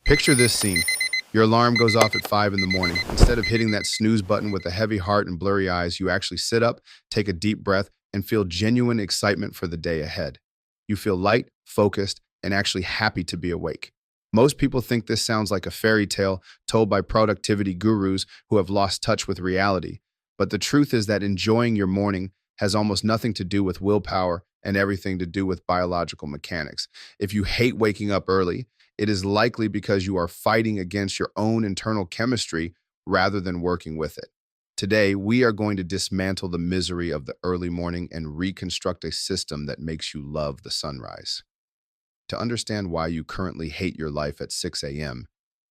Picture this scene. Your alarm goes off at 5 in the morning. Instead of hitting that snooze button with a heavy heart and blurry eyes, you actually sit up, take a deep breath, and feel genuine excitement for the day ahead. You feel light, focused, and actually happy to be awake. Most people think this sounds like a fairy tale told by productivity gurus who have lost touch with reality. But the truth is that enjoying your morning has almost nothing to do with willpower and everything to do with biological mechanics. If you hate waking up early, it is likely because you are fighting against your own internal chemistry rather than working with it. Today, we are going to dismantle the misery of the early morning and reconstruct a system that makes you love the sunrise. To understand why you currently hate your life at 6 a.m.,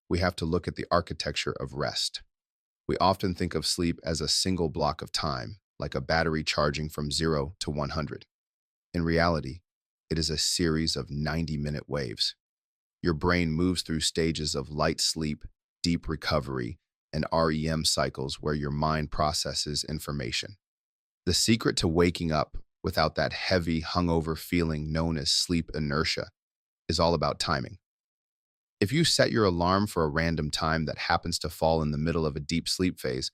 we have to look at the architecture of rest. We often think of sleep as a single block of time, like a battery charging from 0 to 100. In reality, it is a series of 90-minute waves. Your brain moves through stages of light sleep, deep recovery, and REM cycles where your mind processes information. The secret to waking up without that heavy, hungover feeling known as sleep inertia is all about timing. If you set your alarm for a random time that happens to fall in the middle of a deep sleep phase,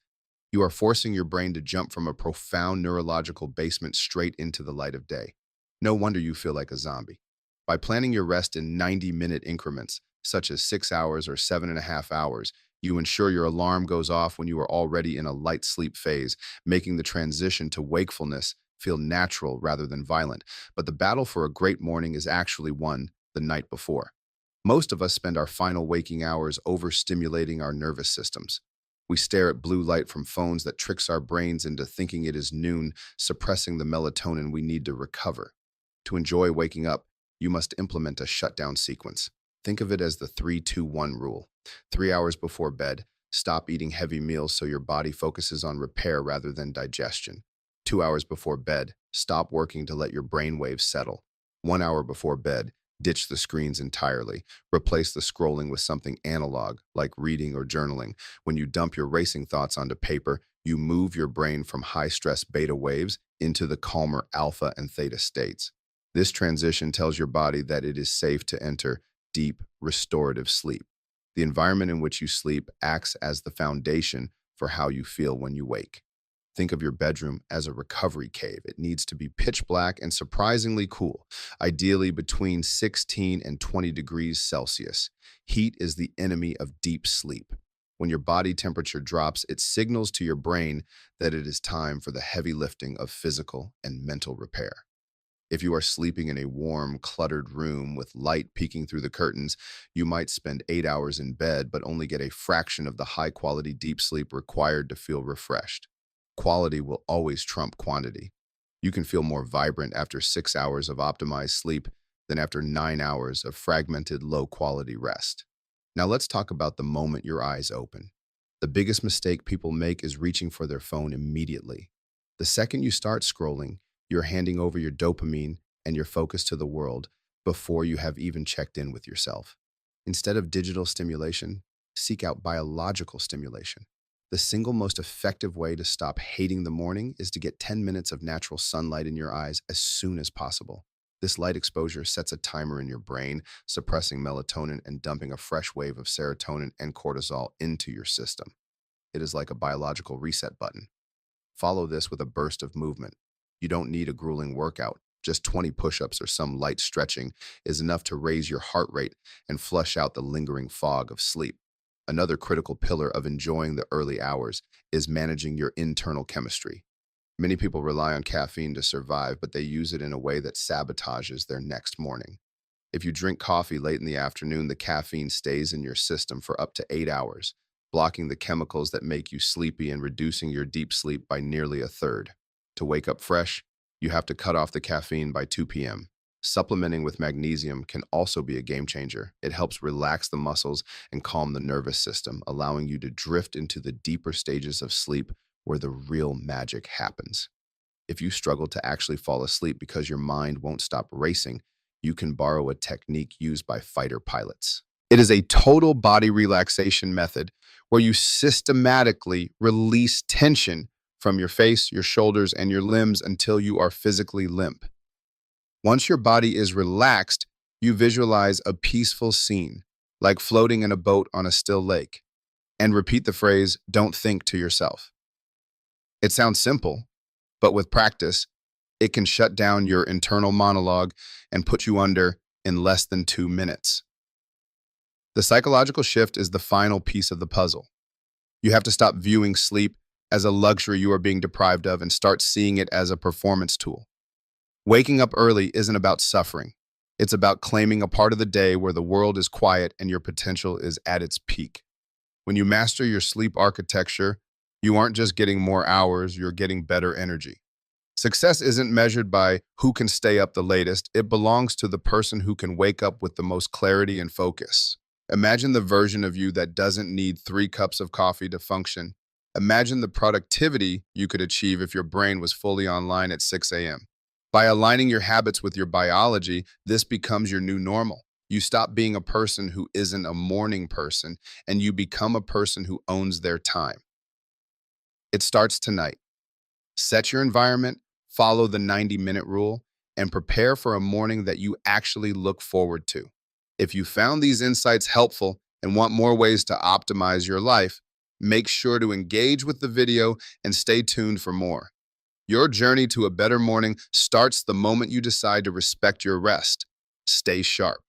you are forcing your brain to jump from a profound neurological basement straight into the light of day. No wonder you feel like a zombie. By planning your rest in 90-minute increments, such as 6 hours or 7.5 hours, you ensure your alarm goes off when you are already in a light sleep phase, making the transition to wakefulness feel natural rather than violent. But the battle for a great morning is actually won the night before. Most of us spend our final waking hours overstimulating our nervous systems. We stare at blue light from phones that tricks our brains into thinking it is noon, suppressing the melatonin we need to recover. To enjoy waking up, you must implement a shutdown sequence. Think of it as the 3-2-1 rule. 3 hours before bed, stop eating heavy meals so your body focuses on repair rather than digestion. 2 hours before bed, stop working to let your brain waves settle. 1 hour before bed, ditch the screens entirely. Replace the scrolling with something analog, like reading or journaling. When you dump your racing thoughts onto paper, you move your brain from high-stress beta waves into the calmer alpha and theta states. This transition tells your body that it is safe to enter deep, restorative sleep. The environment in which you sleep acts as the foundation for how you feel when you wake. Think of your bedroom as a recovery cave. It needs to be pitch black and surprisingly cool, ideally between 16 and 20 degrees Celsius. Heat is the enemy of deep sleep. When your body temperature drops, it signals to your brain that it is time for the heavy lifting of physical and mental repair. If you are sleeping in a warm, cluttered room with light peeking through the curtains, you might spend 8 hours in bed but only get a fraction of the high-quality deep sleep required to feel refreshed. Quality will always trump quantity. You can feel more vibrant after 6 hours of optimized sleep than after 9 hours of fragmented, low-quality rest. Now let's talk about the moment your eyes open. The biggest mistake people make is reaching for their phone immediately. The second you start scrolling, you're handing over your dopamine and your focus to the world before you have even checked in with yourself. Instead of digital stimulation, seek out biological stimulation. The single most effective way to stop hating the morning is to get 10 minutes of natural sunlight in your eyes as soon as possible. This light exposure sets a timer in your brain, suppressing melatonin and dumping a fresh wave of serotonin and cortisol into your system. It is like a biological reset button. Follow this with a burst of movement. You don't need a grueling workout. Just 20 push-ups or some light stretching is enough to raise your heart rate and flush out the lingering fog of sleep. Another critical pillar of enjoying the early hours is managing your internal chemistry. Many people rely on caffeine to survive, but they use it in a way that sabotages their next morning. If you drink coffee late in the afternoon, the caffeine stays in your system for up to 8 hours, blocking the chemicals that make you sleepy and reducing your deep sleep by nearly a third. To wake up fresh, you have to cut off the caffeine by 2 p.m. Supplementing with magnesium can also be a game changer. It helps relax the muscles and calm the nervous system, allowing you to drift into the deeper stages of sleep where the real magic happens. If you struggle to actually fall asleep because your mind won't stop racing, you can borrow a technique used by fighter pilots. It is a total body relaxation method where you systematically release tension from your face, your shoulders, and your limbs until you are physically limp. Once your body is relaxed, you visualize a peaceful scene, like floating in a boat on a still lake, and repeat the phrase, "don't think," to yourself. It sounds simple, but with practice, it can shut down your internal monologue and put you under in less than 2 minutes. The psychological shift is the final piece of the puzzle. You have to stop viewing sleep as a luxury you are being deprived of and start seeing it as a performance tool. Waking up early isn't about suffering. It's about claiming a part of the day where the world is quiet and your potential is at its peak. When you master your sleep architecture, you aren't just getting more hours, you're getting better energy. Success isn't measured by who can stay up the latest, it belongs to the person who can wake up with the most clarity and focus. Imagine the version of you that doesn't need 3 cups of coffee to function. Imagine the productivity you could achieve if your brain was fully online at 6 a.m. By aligning your habits with your biology, this becomes your new normal. You stop being a person who isn't a morning person, and you become a person who owns their time. It starts tonight. Set your environment, follow the 90-minute rule, and prepare for a morning that you actually look forward to. If you found these insights helpful and want more ways to optimize your life, make sure to engage with the video and stay tuned for more. Your journey to a better morning starts the moment you decide to respect your rest. Stay sharp.